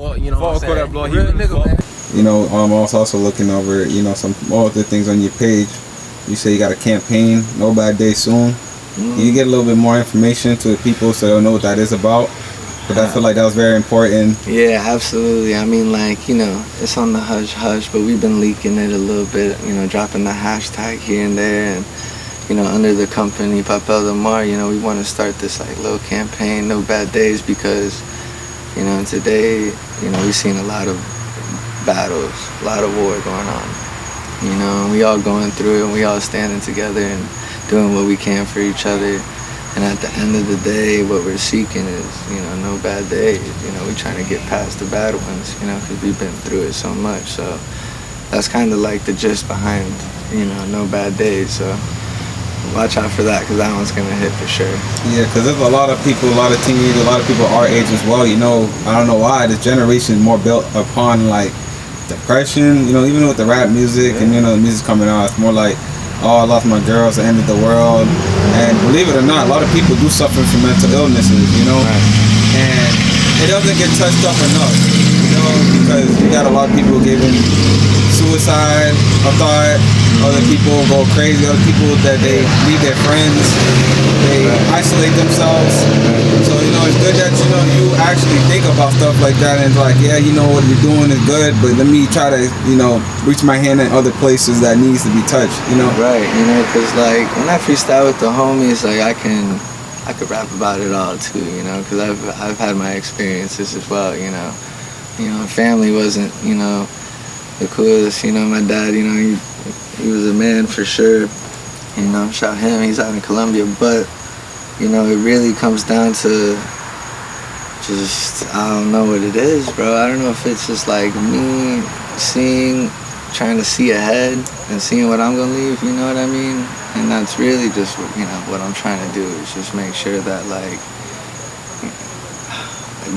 Well, you know what I'm saying? Real nigga, man. You know, I was also looking over, you know, some more of the things on your page. You say you got a campaign, No Bad Day Soon. Can you get a little bit more information to the people so they'll know what that is about? But I feel like that was very important. Yeah, absolutely. I mean, like, you know, it's on the hush hush, but we've been leaking it a little bit, you know, dropping the hashtag here and there. And, you know, under the company Papel de Mar, you know, we want to start this, like, little campaign, No Bad Days, because, you know, today, you know, we've seen a lot of battles, a lot of war going on. You know, and we all going through it, and we all standing together and doing what we can for each other. And at the end of the day, what we're seeking is, you know, no bad days. You know, we're trying to get past the bad ones, you know, because we've been through it so much. So that's kind of like the gist behind, you know, No Bad Days. So watch out for that, because that one's going to hit for sure. Yeah, because there's a lot of people, a lot of teenagers, a lot of people our age as well. You know, I don't know why, this generation is more built upon, like, depression. You know, even with the rap music and, you know, the music coming out, it's more like, oh, I lost my girl, it's the end of the world. And believe it or not, a lot of people do suffer from mental illnesses, you know? And it doesn't get touched up enough, you know, because you got a lot of people giving suicide a thought, other people go crazy, other people that they leave their friends, they isolate themselves. So, you know, it's good that, you know, you actually think about stuff like that and it's like, yeah, you know, what you're doing is good, but let me try to, you know, reach my hand in other places that needs to be touched, you know? Right, you know, because, like, when I freestyle with the homies, like, I could rap about it all, too, you know, because I've had my experiences as well, you know. You know, family wasn't, you know, the coolest, you know. My dad, you know, he was a man for sure, you know, shout him, he's out in Colombia, but, you know, it really comes down to just, I don't know what it is, bro. I don't know if it's just like me trying to see ahead and seeing what I'm gonna leave, you know what I mean? And that's really just, you know, what I'm trying to do is just make sure that, like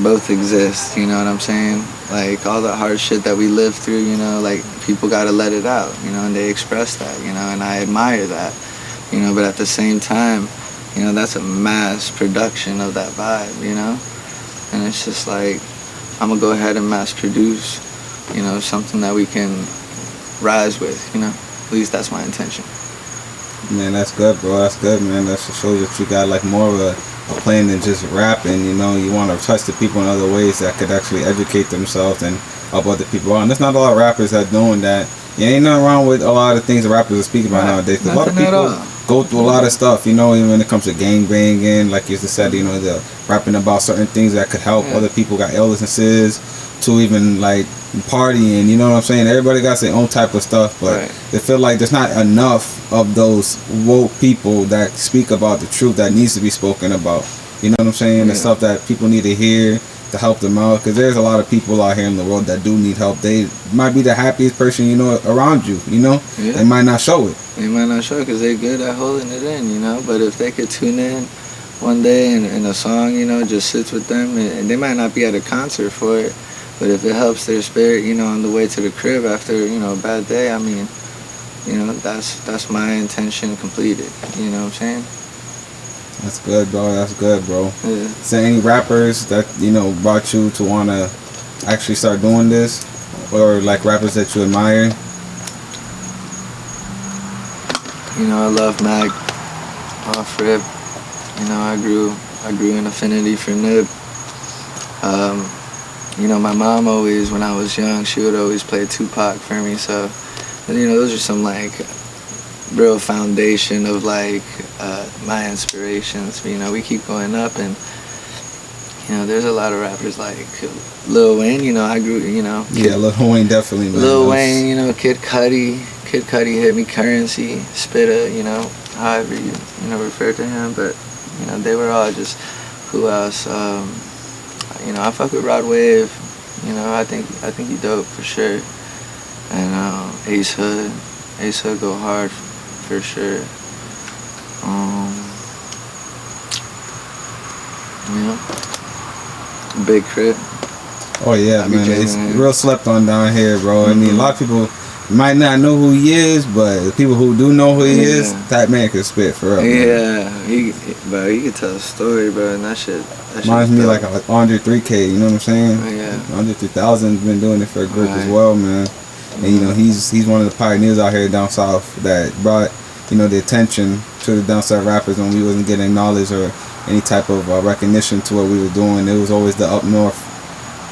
both exist, you know what I'm saying? Like, all the hard shit that we live through, you know, like, people gotta let it out, you know, and they express that, you know, and I admire that, you know, but at the same time, you know, that's a mass production of that vibe, you know? And it's just like, I'm gonna go ahead and mass produce, you know, something that we can rise with, you know? At least that's my intention. Man, that's good, bro. That's good, man. That shows that you got, like, more of a plan than just rapping, you know. You want to touch the people in other ways that could actually educate themselves and help other people out. And there's not a lot of rappers that are doing that. Yeah, ain't nothing wrong with a lot of things that rappers are speaking about nowadays. Cause a lot of people go through a lot of stuff, you know, even when it comes to gang banging, like you just said, you know, the rapping about certain things that could help other people got illnesses, to even, like, partying, you know what I'm saying? Everybody got their own type of stuff, but they feel like there's not enough of those woke people that speak about the truth that needs to be spoken about. You know what I'm saying? The stuff that people need to hear to help them out, because there's a lot of people out here in the world that do need help. They might be the happiest person, you know, around you, you know? They might not show it. They might not show it because they're good at holding it in, you know? But if they could tune in one day and a song, you know, just sits with them, and they might not be at a concert for it, but if it helps their spirit, you know, on the way to the crib after, you know, a bad day, I mean, you know, that's my intention completed. You know what I'm saying? That's good, bro. That's good, bro. Yeah. So any rappers that, you know, brought you to want to actually start doing this? Or, like, rappers that you admire? You know, I love Mac, off rip. You know, I grew an affinity for Nip. You know, my mom always, when I was young, she would always play Tupac for me. So, you know, those are some, like, real foundation of, like, my inspirations. You know, we keep going up, and, you know, there's a lot of rappers like Lil Wayne. You know, I grew, you know. Yeah, Lil Wayne definitely. Man. Lil Wayne, you know, Kid Cudi hit me, Currency, Spitta, you know, however you know, refer to him. But, you know, they were all just, who else? You know, I fuck with Rod Wave. You know, I think he dope for sure. And Ace Hood go hard for sure. You know, Big Crit. Oh yeah, man, it's real slept on down here, bro. I mean, a lot of people might not know who he is, but the people who do know who he is, that man can spit for real. Yeah, he could tell a story, bro, and that shit reminds me like Andre 3K, you know what I'm saying? Yeah. Andre 3000's been doing it for a group as well, man. And you know, he's one of the pioneers out here down south that brought, you know, the attention to the down south rappers when we wasn't getting acknowledged or any type of recognition to what we were doing. It was always the up north,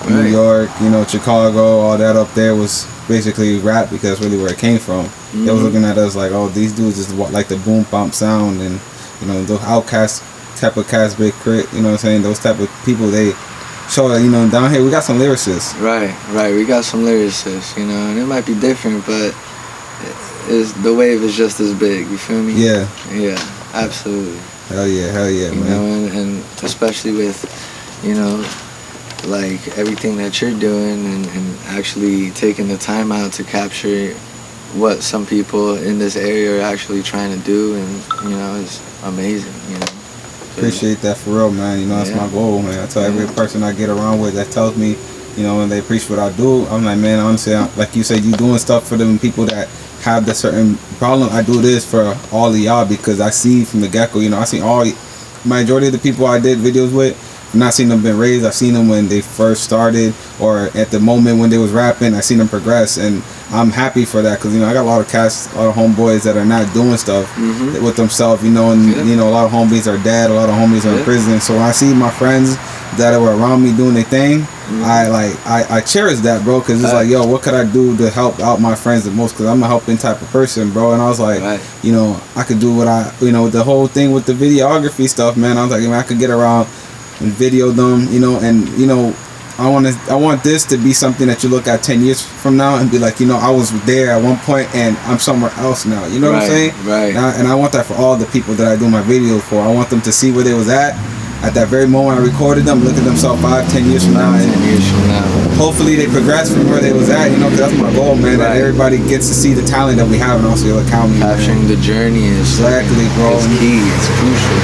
New York, you know, Chicago, all that up there was basically rap because really where it came from. They was looking at us like, oh, these dudes just like the boom bump sound, and you know, those Outkast type of Cast Big Crit, you know what I'm saying? Those type of people, they show, you know, down here we got some lyricists. Right. We got some lyricists, you know, and it might be different, but the wave is just as big. You feel me? Yeah. Yeah. Absolutely. Hell yeah, you man. know, and especially with, you know, like everything that you're doing and actually taking the time out to capture what some people in this area are actually trying to do, and you know, it's amazing, you know. Appreciate that for real, man. You know, that's my goal, man. I tell every person I get around with that tells me, you know, when they appreciate what I do, I'm like, man, honestly, like you said, you doing stuff for them people that have the certain problem. I do this for all of y'all because I see from the get-go, you know, I see majority of the people I did videos with, I've not seen them been raised. I've seen them when they first started or at the moment when they was rapping. I seen them progress, and I'm happy for that because, you know, I got a lot of cats, a lot of homeboys that are not doing stuff with themselves, you know, and you know, a lot of homies are dead, a lot of homies are in prison. So when I see my friends that were around me doing their thing, I cherish that, bro, because it's like, yo, what could I do to help out my friends the most? Because I'm a helping type of person, bro. And I was like, you know, I could do what you know, the whole thing with the videography stuff, man. I was like, man, I could get around and video them, you know, and you know, I want this to be something that you look at 10 years from now and be like, you know, I was there at one point and I'm somewhere else now. You know what I'm saying? Right. And I want that for all the people that I do my videos for. I want them to see where they was at that very moment I recorded them, look at themselves 5-10 years from now. 10 years from now. Hopefully they progress from where they was at, you know, because that's my goal, man. That everybody gets to see the talent that we have in Osceola County. Capturing the journey is exactly, bro. It's key. It's crucial.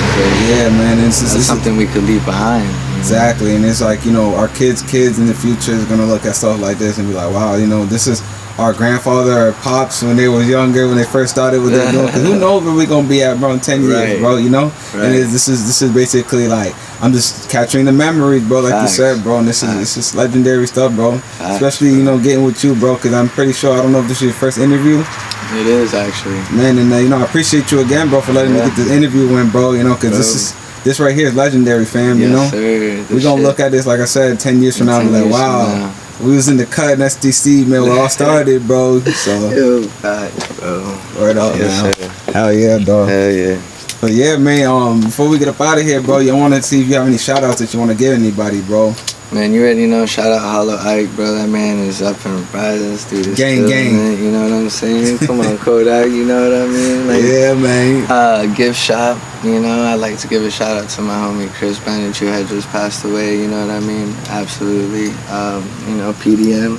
Yeah, man. It's something we could leave behind. Exactly, and it's like, you know, our kids in the future is gonna look at stuff like this and be like, wow, you know, this is our grandfather or pops when they was younger, when they first started what they're doing. Because who knows where we're gonna be at, bro, in 10 years, bro, you know? And this is basically like, I'm just capturing the memories, bro, like you said, bro, and this is legendary stuff, bro. Especially, you know, getting with you, bro, because I'm pretty sure, I don't know if this is your first interview. It is, actually. Man, and you know, I appreciate you again, bro, for letting me get this interview in, bro, you know, because this right here is legendary, fam, you know? Sir. We're going to look at this, like I said, 10 years from now and be like, wow, we was in the cut in SDC, man, we all started, bro. So, yo, bro. Word up, man. Sir. Hell yeah, dog. Hell yeah. But yeah, man, before we get up out of here, bro, I want to see if you have any shout-outs that you want to give anybody, bro. Man, you already know, shout out Hollow Ike, bro. That man is up and rising. This dude is gang. Man, you know what I'm saying? Come on, Kodak, you know what I mean? Like, yeah, man. Gift shop, you know, I'd like to give a shout out to my homie Chris Bennett, who had just passed away, you know what I mean? Absolutely. You know, PDM,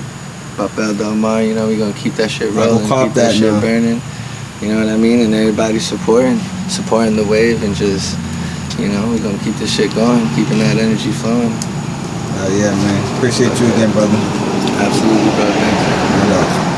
Papel Del Mar, you know, we gonna keep that shit rolling, keep that shit burning. You know what I mean? And everybody supporting the wave, and just, you know, we gonna keep this shit going, keeping that energy flowing. Yeah, man. Appreciate you again, brother. Absolutely, bro. Thanks.